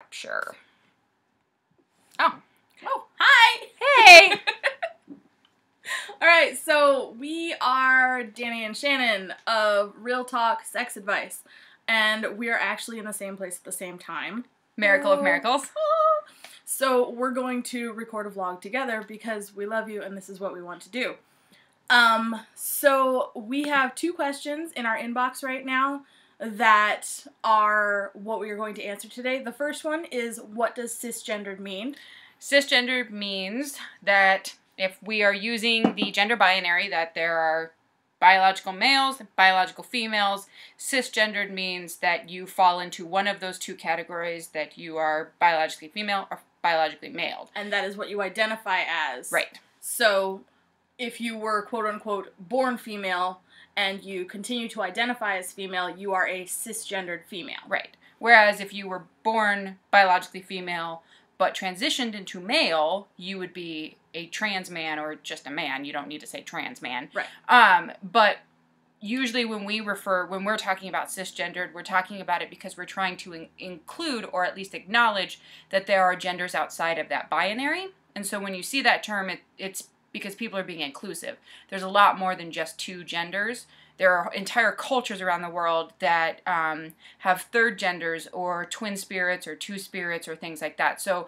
rapture. Oh. Oh, hi! Hey! Alright, so we are Dani and Shannon of Real Talk Sex Advice. And we are actually in the same place at the same time. Miracle of miracles. So we're going to record a vlog together because we love you and this is what we want to do. So we have 2 questions in our inbox right now that are what we are going to answer today. The first one is, what does cisgendered mean? Cisgendered means that if we are using the gender binary, that there are biological males, biological females. Cisgendered means that you fall into one of those 2 categories, that you are biologically female or biologically male. And that is what you identify as. Right. So if you were quote-unquote born female and you continue to identify as female, you are a cisgendered female. Right. Whereas if you were born biologically female but transitioned into male, you would be a trans man or just a man. You don't need to say trans man. Right. But usually when we're talking about cisgendered, we're talking about it because we're trying to include or at least acknowledge that there are genders outside of that binary. And so when you see that term, it's because people are being inclusive. There's a lot more than just 2 genders. There are entire cultures around the world that have 3rd genders or twin spirits or 2 spirits or things like that. So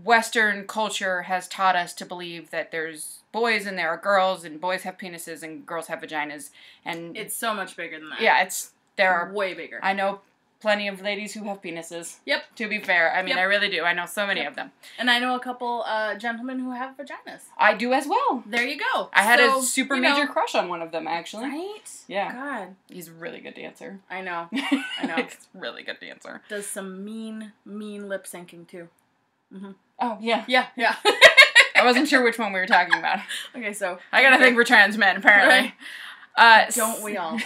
Western culture has taught us to believe that there's boys and there are girls, and boys have penises and girls have vaginas. And it's so much bigger than that. Yeah, there are way bigger. I know plenty of ladies who have penises. Yep. To be fair. I mean, I really do. I know so many of them. And I know a couple gentlemen who have vaginas. I do as well. There you go. I had a super major crush on one of them, actually. Right? Yeah. God. He's a really good dancer. I know. I know. He's a really good dancer. Does some mean lip syncing, too. Mm-hmm. Oh, yeah. Yeah, yeah. I wasn't sure which one we were talking about. Okay, so I gotta think we're trans men, apparently. Right. Don't we all?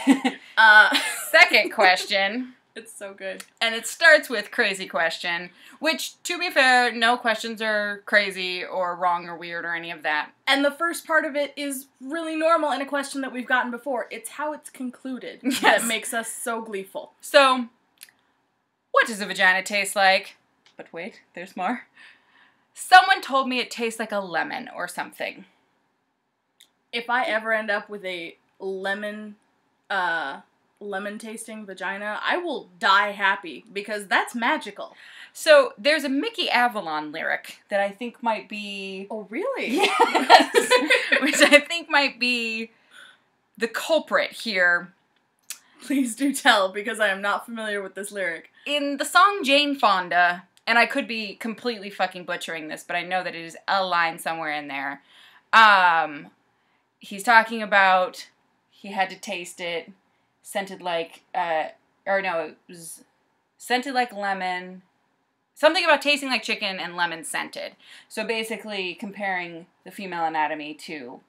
Second question. It's so good. And it starts with crazy question, which, to be fair, no questions are crazy or wrong or weird or any of that. And the first part of it is really normal and a question that we've gotten before. It's how it's concluded that makes us so gleeful. So, what does a vagina taste like? But wait, there's more. Someone told me it tastes like a lemon or something. If I ever end up with a lemon tasting vagina, I will die happy because that's magical. So there's a Mickey Avalon lyric that I think might be... Oh, really? Yes. Which I think might be the culprit here. Please do tell, because I am not familiar with this lyric. In the song Jane Fonda, and I could be completely fucking butchering this, but I know that it is a line somewhere in there. He's talking about he had to taste it, scented like, it was scented like lemon. Something about tasting like chicken and lemon scented. So basically comparing the female anatomy to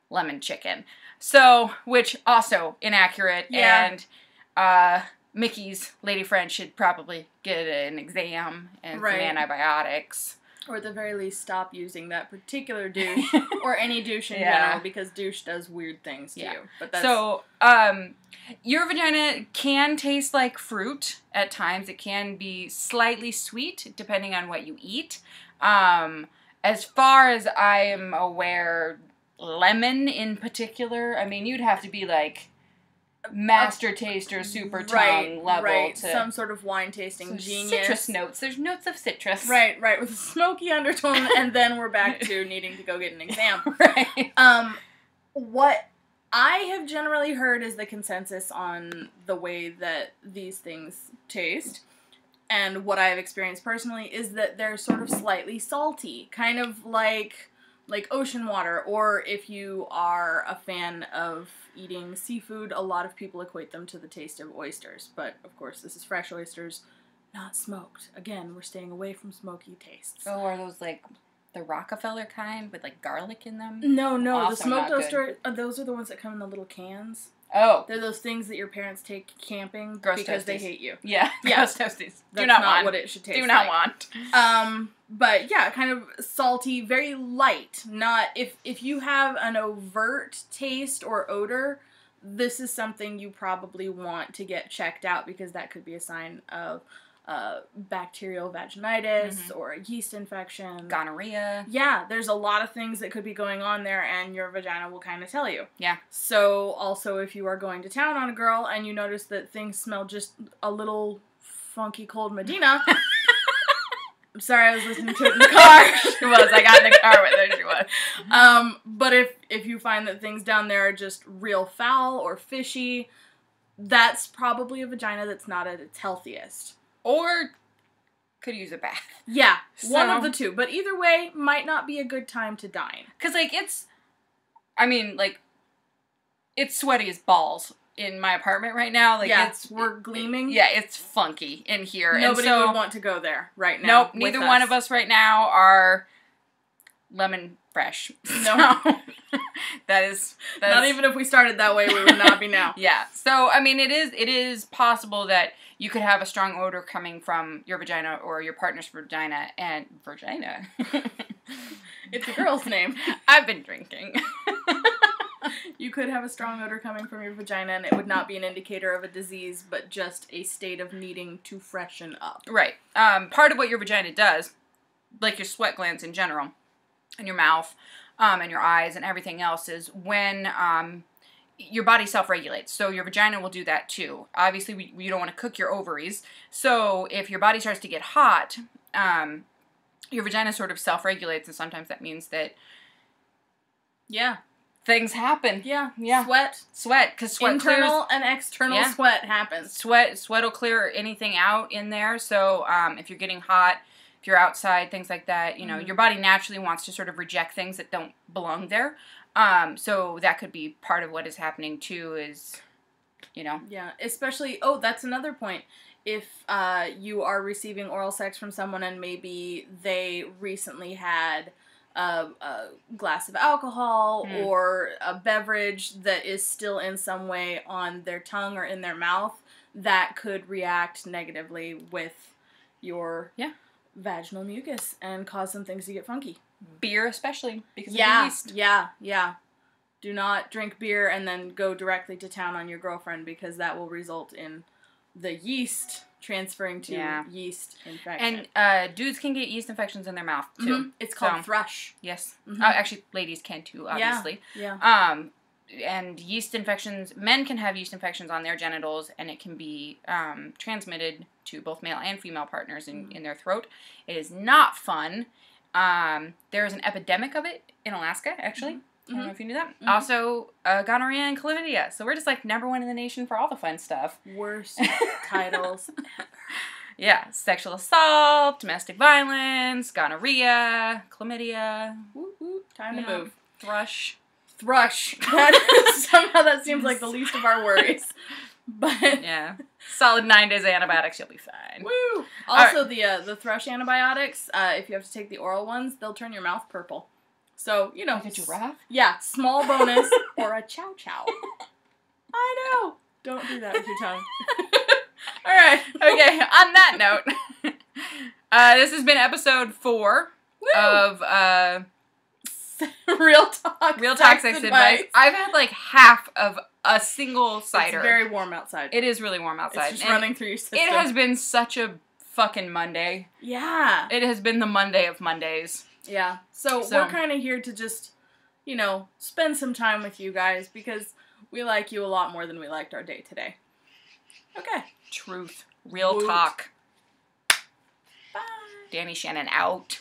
lemon chicken. So, which also inaccurate. Yeah. And Mickey's lady friend should probably get an exam and some antibiotics. Or at the very least, stop using that particular douche, or any douche in general, because douche does weird things to you. But that's... So, your vagina can taste like fruit at times. It can be slightly sweet, depending on what you eat. As far as I am aware, lemon in particular, I mean, you'd have to be like master taster, super tongue level. Right, to some sort of wine tasting genius. Citrus notes. There's notes of citrus. Right, with a smoky undertone, and then we're back to needing to go get an exam. Right. What I have generally heard is the consensus on the way that these things taste, and what I have experienced personally, is that they're sort of slightly salty, kind of like ocean water, or if you are a fan of eating seafood, a lot of people equate them to the taste of oysters, but of course this is fresh oysters, not smoked. Again, we're staying away from smoky tastes. Oh, are those like the Rockefeller kind with like garlic in them? No, also the smoked oyster, those are the ones that come in the little cans. Oh. They're those things that your parents take camping gross because toasties. They hate you. Yeah, gross toasties. That's not what it should taste like. Do not want. But yeah, kind of salty, very light. Not, if you have an overt taste or odor, this is something you probably want to get checked out because that could be a sign of bacterial vaginitis or a yeast infection. Gonorrhea. Yeah, there's a lot of things that could be going on there, and your vagina will kind of tell you. Yeah. So, also, if you are going to town on a girl and you notice that things smell just a little funky cold Medina... I'm sorry, I was listening to it in the car. She was. I got in the car with her. She was. But if you find that things down there are just real foul or fishy, that's probably a vagina that's not at its healthiest. Or could use a bath. Yeah, one of the two. But either way, might not be a good time to dine. Because, like, it's sweaty as balls in my apartment right now. Like, yeah, we're gleaming. Yeah, it's funky in here. Nobody would want to go there right now. Nope, neither one of us right now are lemon fresh. No. that is not even if we started that way, we would not be now. Yeah. So, I mean, it is possible that you could have a strong odor coming from your vagina or your partner's vagina and vagina. It's a girl's name. I've been drinking. You could have a strong odor coming from your vagina, and it would not be an indicator of a disease, but just a state of needing to freshen up. Right. Part of what your vagina does, like your sweat glands in general, and your mouth, and your eyes, and everything else, is when your body self-regulates. So your vagina will do that too. Obviously, you don't want to cook your ovaries. So if your body starts to get hot, your vagina sort of self-regulates, and sometimes that means that... Yeah. Things happen. Yeah. Sweat, because sweat internal clears, and external sweat happens. Sweat will clear anything out in there. So if you're getting hot, if you're outside, things like that, you know, your body naturally wants to sort of reject things that don't belong there. So that could be part of what is happening too. Is, you know. Yeah, especially. Oh, that's another point. If you are receiving oral sex from someone and maybe they recently had a glass of alcohol or a beverage that is still in some way on their tongue or in their mouth, that could react negatively with your vaginal mucus and cause some things to get funky. Beer especially, because of the yeast. Yeah. Do not drink beer and then go directly to town on your girlfriend, because that will result in the yeast transferring to yeast infection. And dudes can get yeast infections in their mouth, too. Mm-hmm. It's called thrush. Yes. Actually, ladies can, too, obviously. Yeah. And yeast infections, men can have yeast infections on their genitals, and it can be transmitted to both male and female partners in their throat. It is not fun. There is an epidemic of it in Alaska, actually. I don't know if you knew that. Also, gonorrhea and chlamydia. So we're just like #1 in the nation for all the fun stuff. Worst titles ever. Yeah. Sexual assault, domestic violence, gonorrhea, chlamydia. Time to move. Thrush. Somehow that seems like the least of our worries. But yeah. Solid 9 days of antibiotics, you'll be fine. Woo! Also, the thrush antibiotics, if you have to take the oral ones, they'll turn your mouth purple. So, you know. Like a giraffe? Yeah, small bonus or a chow chow. I know. Don't do that with your tongue. All right. Okay, on that note, this has been episode 4 of Real Talk Sex Advice. I've had like half of a single cider. It's very warm outside. It is really warm outside. It's just running through your system. It has been such a fucking Monday. Yeah. It has been the Monday of Mondays. Yeah. So we're kind of here to just, you know, spend some time with you guys, because we like you a lot more than we liked our day today. Okay. Truth. Real talk. Bye. Dani Shannon out.